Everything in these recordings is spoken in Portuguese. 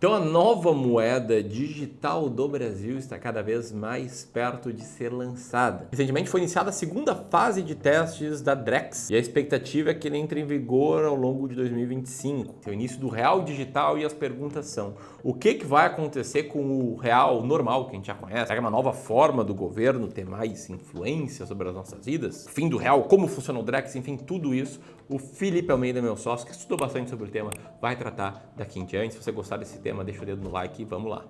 Então a nova moeda digital do Brasil está cada vez mais perto de ser lançada. Recentemente foi iniciada a segunda fase de testes da Drex e a expectativa é que ele entre em vigor ao longo de 2025. É o início do real digital e as perguntas são: o que vai acontecer com o real normal que a gente já conhece? Será que é uma nova forma do governo ter mais influência sobre as nossas vidas? O fim do real, como funciona o Drex, enfim, tudo isso. O Felipe Almeida, meu sócio, que estudou bastante sobre o tema, vai tratar daqui em diante. Se você gostar desse tema, deixa o dedo no like e vamos lá.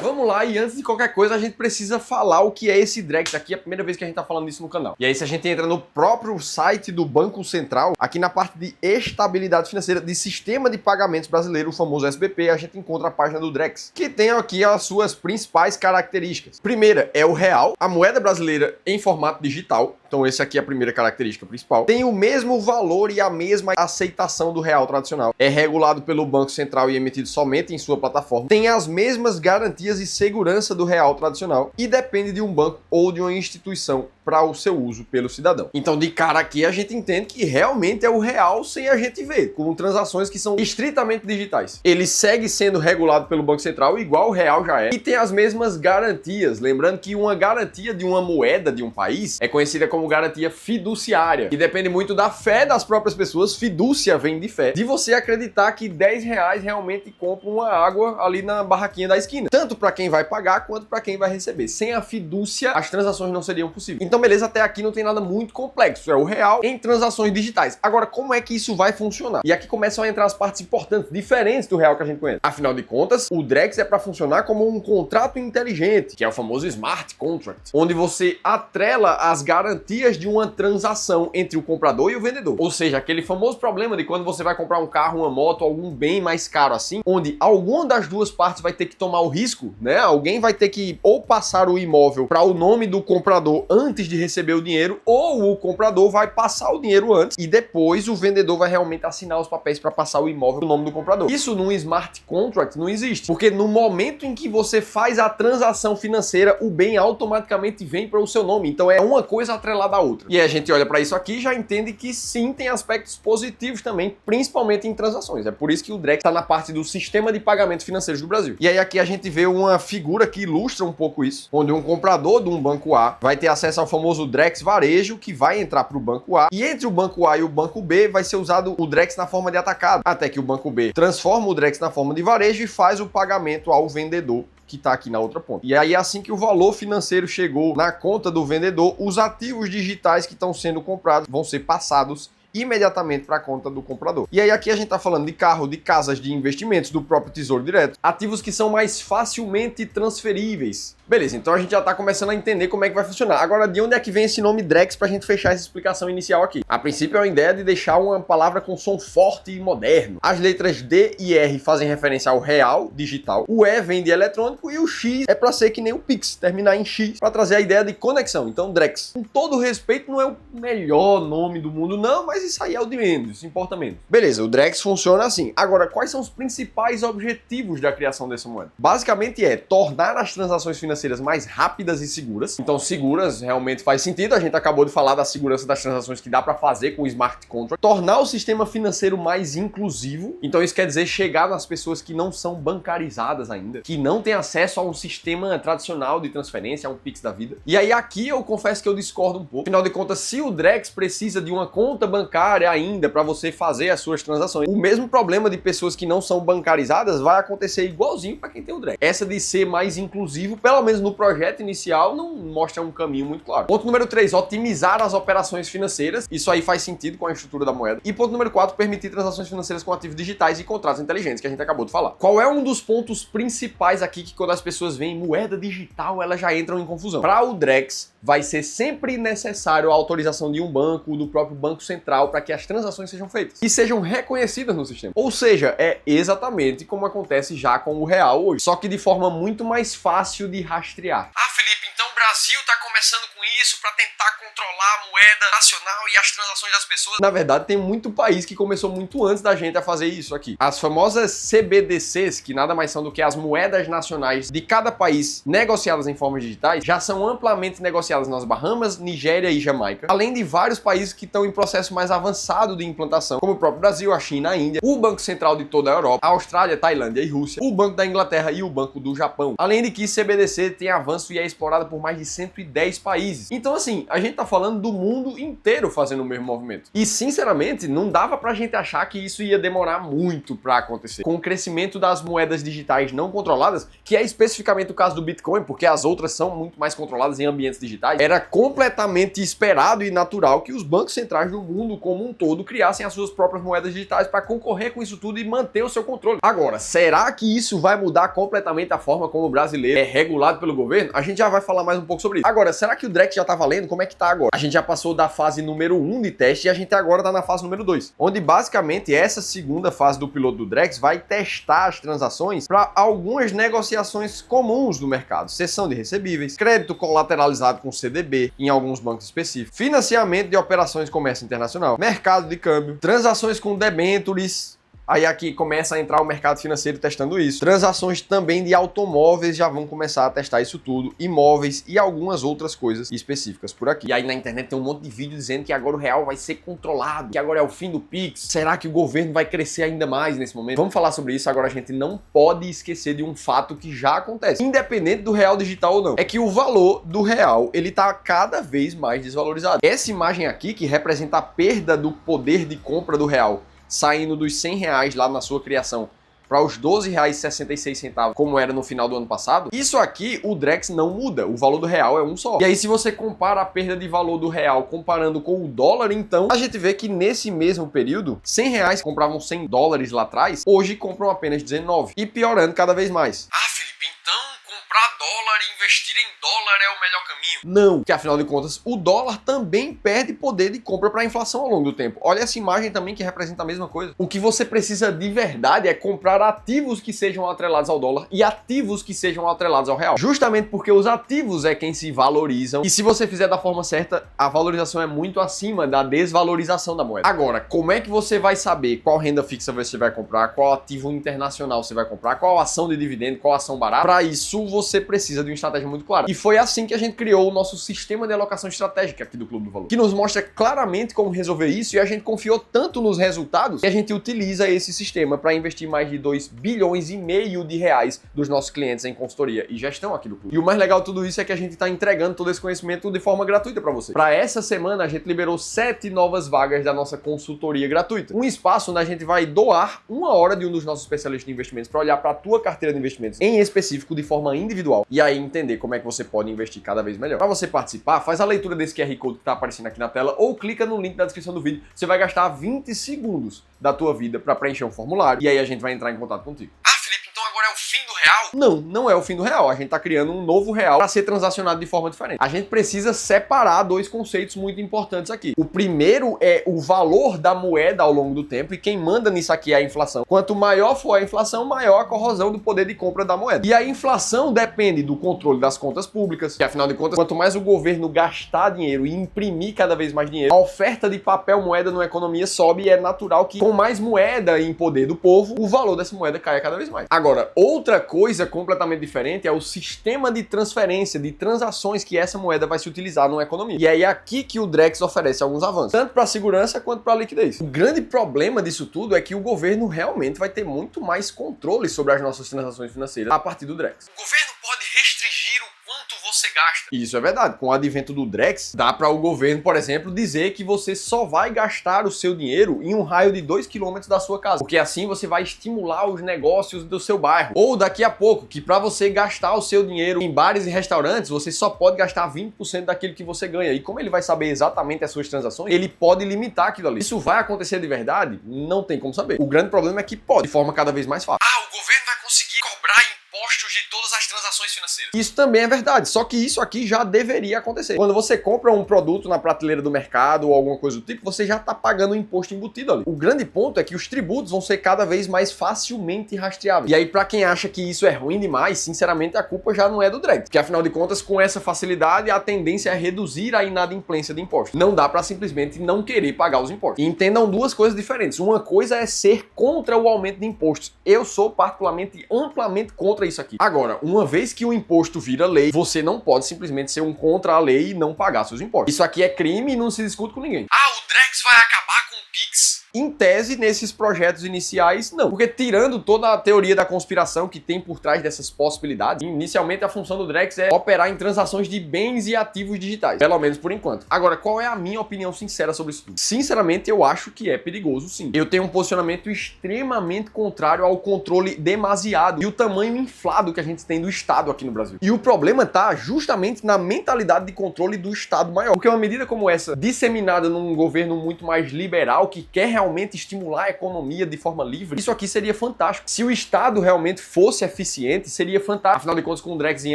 Vamos lá, e antes de qualquer coisa a gente precisa falar o que é esse Drex aqui, é a primeira vez que a gente tá falando disso no canal. E aí se a gente entra no próprio site do Banco Central, aqui na parte de estabilidade financeira de sistema de pagamentos brasileiro, o famoso SBP, a gente encontra a página do Drex, que tem aqui as suas principais características. Primeira é o real, a moeda brasileira em formato digital. Então essa aqui é a primeira característica principal. Tem o mesmo valor e a mesma aceitação do real tradicional. É regulado pelo Banco Central e emitido somente em sua plataforma. Tem as mesmas garantias e segurança do real tradicional e depende de um banco ou de uma instituição para o seu uso pelo cidadão. Então de cara aqui a gente entende que realmente é o real sem a gente ver, com transações que são estritamente digitais. Ele segue sendo regulado pelo Banco Central igual o real já é e tem as mesmas garantias. Lembrando que uma garantia de uma moeda de um país é conhecida como garantia fiduciária, que depende muito da fé das próprias pessoas. Fidúcia vem de fé, de você acreditar que R$10 realmente compra uma água ali na barraquinha da esquina, tanto para quem vai pagar quanto para quem vai receber. Sem a fidúcia, as transações não seriam possíveis. Então beleza, até aqui não tem nada muito complexo, é o real em transações digitais. Agora, como é que isso vai funcionar? E aqui começam a entrar as partes importantes, diferentes do real que a gente conhece. Afinal de contas, o Drex é para funcionar como um contrato inteligente, que é o famoso smart contract, onde você atrela as garantias de uma transação entre o comprador e o vendedor. Ou seja, aquele famoso problema de quando você vai comprar um carro, uma moto, algum bem mais caro assim, onde alguma das duas partes vai ter que tomar o risco, né? Alguém vai ter que ou passar o imóvel para o nome do comprador antes de receber o dinheiro, ou o comprador vai passar o dinheiro antes e depois o vendedor vai realmente assinar os papéis para passar o imóvel no nome do comprador. Isso num smart contract não existe, porque no momento em que você faz a transação financeira, o bem automaticamente vem para o seu nome. Então é uma coisa atrelada à outra. E a gente olha para isso aqui e já entende que sim, tem aspectos positivos também, principalmente em transações. É por isso que o Drex está na parte do sistema de pagamentos financeiros do Brasil. E aí aqui a gente vê uma figura que ilustra um pouco isso, onde um comprador de um banco A vai ter acesso ao famoso Drex Varejo, que vai entrar para o banco A, e entre o banco A e o banco B vai ser usado o Drex na forma de atacado, até que o banco B transforma o Drex na forma de varejo e faz o pagamento ao vendedor, que está aqui na outra ponta. E aí, assim que o valor financeiro chegou na conta do vendedor, os ativos digitais que estão sendo comprados vão ser passados imediatamente para a conta do comprador. E aí aqui a gente está falando de carro, de casas, de investimentos, do próprio Tesouro Direto, ativos que são mais facilmente transferíveis. Beleza, então a gente já está começando a entender como é que vai funcionar. Agora, de onde é que vem esse nome Drex para a gente fechar essa explicação inicial aqui? A princípio é uma ideia de deixar uma palavra com som forte e moderno. As letras D e R fazem referência ao real, digital. O E vem de eletrônico e o X é para ser que nem o Pix, terminar em X, para trazer a ideia de conexão. Então, Drex, com todo respeito, não é o melhor nome do mundo, não, mas isso aí é o de menos, isso importa menos. Beleza, o Drex funciona assim. Agora, quais são os principais objetivos da criação dessa moeda? Basicamente é tornar as transações financeiras mais rápidas e seguras. Então, seguras realmente faz sentido. A gente acabou de falar da segurança das transações que dá para fazer com o smart contract. Tornar o sistema financeiro mais inclusivo. Então, isso quer dizer chegar nas pessoas que não são bancarizadas ainda, que não têm acesso a um sistema tradicional de transferência, a um Pix da vida. E aí, aqui eu confesso que eu discordo um pouco. Afinal de contas, se o Drex precisa de uma conta bancária ainda para você fazer as suas transações, o mesmo problema de pessoas que não são bancarizadas vai acontecer igualzinho para quem tem o Drex. Essa de ser mais inclusivo, pelo menos no projeto inicial, não mostra um caminho muito claro. Ponto número 3, otimizar as operações financeiras. Isso aí faz sentido com a estrutura da moeda. E ponto número 4, permitir transações financeiras com ativos digitais e contratos inteligentes, que a gente acabou de falar. Qual é um dos pontos principais aqui que quando as pessoas veem moeda digital, elas já entram em confusão? Para o Drex, vai ser sempre necessário a autorização de um banco, do próprio Banco Central, para que as transações sejam feitas e sejam reconhecidas no sistema. Ou seja, é exatamente como acontece já com o real hoje, só que de forma muito mais fácil de rastrear. Ah, Felipe, então o Brasil está começando começando com isso para tentar controlar a moeda nacional e as transações das pessoas. Na verdade, tem muito país que começou muito antes da gente a fazer isso aqui. As famosas CBDCs, que nada mais são do que as moedas nacionais de cada país negociadas em formas digitais, já são amplamente negociadas nas Bahamas, Nigéria e Jamaica, além de vários países que estão em processo mais avançado de implantação, como o próprio Brasil, a China, a Índia, o Banco Central de toda a Europa, a Austrália, Tailândia e Rússia, o Banco da Inglaterra e o Banco do Japão. Além de que CBDC tem avanço e é explorada por mais de 110 países. Então assim, a gente tá falando do mundo inteiro fazendo o mesmo movimento. E sinceramente, não dava pra gente achar que isso ia demorar muito pra acontecer. Com o crescimento das moedas digitais não controladas, que é especificamente o caso do Bitcoin, porque as outras são muito mais controladas em ambientes digitais, era completamente esperado e natural que os bancos centrais do mundo como um todo criassem as suas próprias moedas digitais para concorrer com isso tudo e manter o seu controle. Agora, será que isso vai mudar completamente a forma como o brasileiro é regulado pelo governo? A gente já vai falar mais um pouco sobre isso. Agora, será que o Drex já tá valendo? Como é que tá agora? A gente já passou da fase número 1 de teste e a gente agora tá na fase número 2, onde basicamente essa segunda fase do piloto do Drex vai testar as transações para algumas negociações comuns do mercado, cessão de recebíveis, crédito colateralizado com CDB em alguns bancos específicos, financiamento de operações de comércio internacional, mercado de câmbio, transações com debêntures. Aí aqui começa a entrar o mercado financeiro testando isso. Transações também de automóveis já vão começar a testar isso tudo. Imóveis e algumas outras coisas específicas por aqui. E aí na internet tem um monte de vídeo dizendo que agora o real vai ser controlado, que agora é o fim do Pix. Será que o governo vai crescer ainda mais nesse momento? Vamos falar sobre isso. Agora a gente não pode esquecer de um fato que já acontece, independente do real digital ou não. É que o valor do real, ele tá cada vez mais desvalorizado. Essa imagem aqui, que representa a perda do poder de compra do real, saindo dos R$100 lá na sua criação para os R$12,66, como era no final do ano passado, isso aqui o Drex não muda, o valor do real é um só. E aí se você compara a perda de valor do real comparando com o dólar, então a gente vê que nesse mesmo período, R$100 compravam $100 lá atrás, hoje compram apenas 19. E piorando cada vez mais. Felipe, então comprar dólar e investir em dólar é o melhor caminho? Não, porque afinal de contas o dólar também perde poder de compra para a inflação ao longo do tempo. Olha essa imagem também que representa a mesma coisa. O que você precisa de verdade é comprar ativos que sejam atrelados ao dólar e ativos que sejam atrelados ao real. Justamente porque os ativos é quem se valorizam e se você fizer da forma certa, a valorização é muito acima da desvalorização da moeda. Agora, como é que você vai saber qual renda fixa você vai comprar, qual ativo internacional você vai comprar, qual ação de dividendo, qual ação barata? Para isso você precisa de uma estratégia muito clara. E foi assim que a gente criou o nosso sistema de alocação estratégica aqui do Clube do Valor, que nos mostra claramente como resolver isso, e a gente confiou tanto nos resultados que a gente utiliza esse sistema para investir mais de 2,5 bilhões de reais dos nossos clientes em consultoria e gestão aqui do clube. E o mais legal de tudo isso é que a gente está entregando todo esse conhecimento de forma gratuita para você. Para essa semana a gente liberou 7 novas vagas da nossa consultoria gratuita, um espaço onde a gente vai doar 1 hora de um dos nossos especialistas de investimentos para olhar para a tua carteira de investimentos em específico de forma individual e aí entender como é que você pode investir cada vez melhor. Para você participar, faz a leitura desse QR Code que está aparecendo aqui na tela ou clica no link da descrição do vídeo. Você vai gastar 20 segundos da tua vida para preencher um formulário e aí a gente vai entrar em contato contigo. Felipe, então agora é o fim do real? Não, não é o fim do real. A gente tá criando um novo real para ser transacionado de forma diferente. A gente precisa separar dois conceitos muito importantes aqui. O primeiro é o valor da moeda ao longo do tempo e quem manda nisso aqui é a inflação. Quanto maior for a inflação, maior a corrosão do poder de compra da moeda. E a inflação depende do controle das contas públicas, que afinal de contas, quanto mais o governo gastar dinheiro e imprimir cada vez mais dinheiro, a oferta de papel moeda na economia sobe e é natural que com mais moeda em poder do povo, o valor dessa moeda caia cada vez mais. Agora, outra coisa completamente diferente é o sistema de transferência, de transações que essa moeda vai se utilizar numa economia. E aí é aqui que o Drex oferece alguns avanços, tanto para a segurança quanto para a liquidez. O grande problema disso tudo é que o governo realmente vai ter muito mais controle sobre as nossas transações financeiras a partir do Drex. O governo pode restringir o quanto você gasta. Isso é verdade. Com o advento do Drex, dá para o governo, por exemplo, dizer que você só vai gastar o seu dinheiro em um raio de 2 km da sua casa, porque assim você vai estimular os negócios do seu bairro. Ou daqui a pouco, que para você gastar o seu dinheiro em bares e restaurantes, você só pode gastar 20% daquilo que você ganha. E como ele vai saber exatamente as suas transações, ele pode limitar aquilo ali. Isso vai acontecer de verdade? Não tem como saber. O grande problema é que pode, de forma cada vez mais fácil. O governo vai conseguir cobrar impostos de todas as as transações financeiras. Isso também é verdade, só que isso aqui já deveria acontecer. Quando você compra um produto na prateleira do mercado ou alguma coisa do tipo, você já está pagando o imposto embutido ali. O grande ponto é que os tributos vão ser cada vez mais facilmente rastreáveis. E aí, para quem acha que isso é ruim demais, sinceramente, a culpa já não é do Drex. Porque, afinal de contas, com essa facilidade, a tendência é reduzir a inadimplência de impostos. Não dá para simplesmente não querer pagar os impostos. E entendam duas coisas diferentes. Uma coisa é ser contra o aumento de impostos. Eu sou particularmente, amplamente contra isso aqui. Agora, uma vez que o imposto vira lei, você não pode simplesmente ser um contra a lei e não pagar seus impostos. Isso aqui é crime e não se discute com ninguém. Ah, o Drex vai acabar com o Pix. Em tese, nesses projetos iniciais, não. Porque tirando toda a teoria da conspiração que tem por trás dessas possibilidades, inicialmente a função do Drex é operar em transações de bens e ativos digitais. Pelo menos por enquanto. Agora, qual é a minha opinião sincera sobre isso tudo? Sinceramente, eu acho que é perigoso, sim. Eu tenho um posicionamento extremamente contrário ao controle demasiado e o tamanho inflado que a gente tem do Estado aqui no Brasil. E o problema tá justamente na mentalidade de controle do Estado maior. Porque uma medida como essa, disseminada num governo muito mais liberal, que quer realmente estimular a economia de forma livre, isso aqui seria fantástico. Se o Estado realmente fosse eficiente, seria fantástico. Afinal de contas, com o Drex em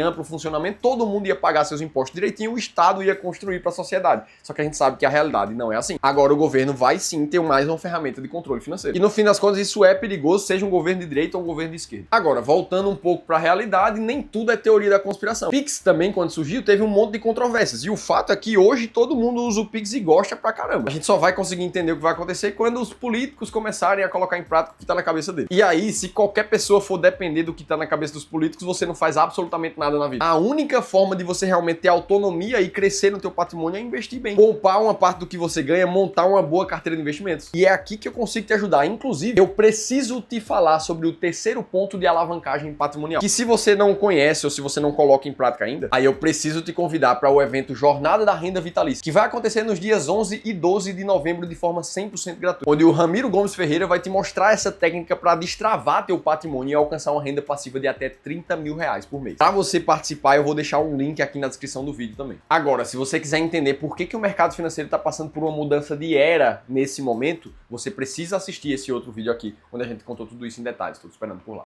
amplo funcionamento, todo mundo ia pagar seus impostos direitinho, o Estado ia construir para a sociedade. Só que a gente sabe que a realidade não é assim. Agora o governo vai sim ter mais uma ferramenta de controle financeiro. E no fim das contas, isso é perigoso, seja um governo de direita ou um governo de esquerda. Agora, voltando um pouco para a realidade, nem tudo é teoria da conspiração. Pix também, quando surgiu, teve um monte de controvérsias. E o fato é que hoje todo mundo usa o Pix e gosta pra caramba. A gente só vai conseguir entender o que vai acontecer quando os políticos começarem a colocar em prática o que tá na cabeça deles. E aí, se qualquer pessoa for depender do que tá na cabeça dos políticos, você não faz absolutamente nada na vida. A única forma de você realmente ter autonomia e crescer no teu patrimônio é investir bem. Poupar uma parte do que você ganha, montar uma boa carteira de investimentos. E é aqui que eu consigo te ajudar. Inclusive, eu preciso te falar sobre o terceiro ponto de alavancagem patrimonial. Que se você não conhece ou se você não coloca em prática ainda, aí eu preciso te convidar para o evento Jornada da Renda Vitalícia, que vai acontecer nos dias 11 e 12 de novembro de forma 100% gratuita. Onde o Ramiro Gomes Ferreira vai te mostrar essa técnica para destravar teu patrimônio e alcançar uma renda passiva de até 30 mil reais por mês. Para você participar, eu vou deixar um link aqui na descrição do vídeo também. Agora, se você quiser entender por que o mercado financeiro está passando por uma mudança de era nesse momento, você precisa assistir esse outro vídeo aqui, onde a gente contou tudo isso em detalhes. Estou esperando por lá.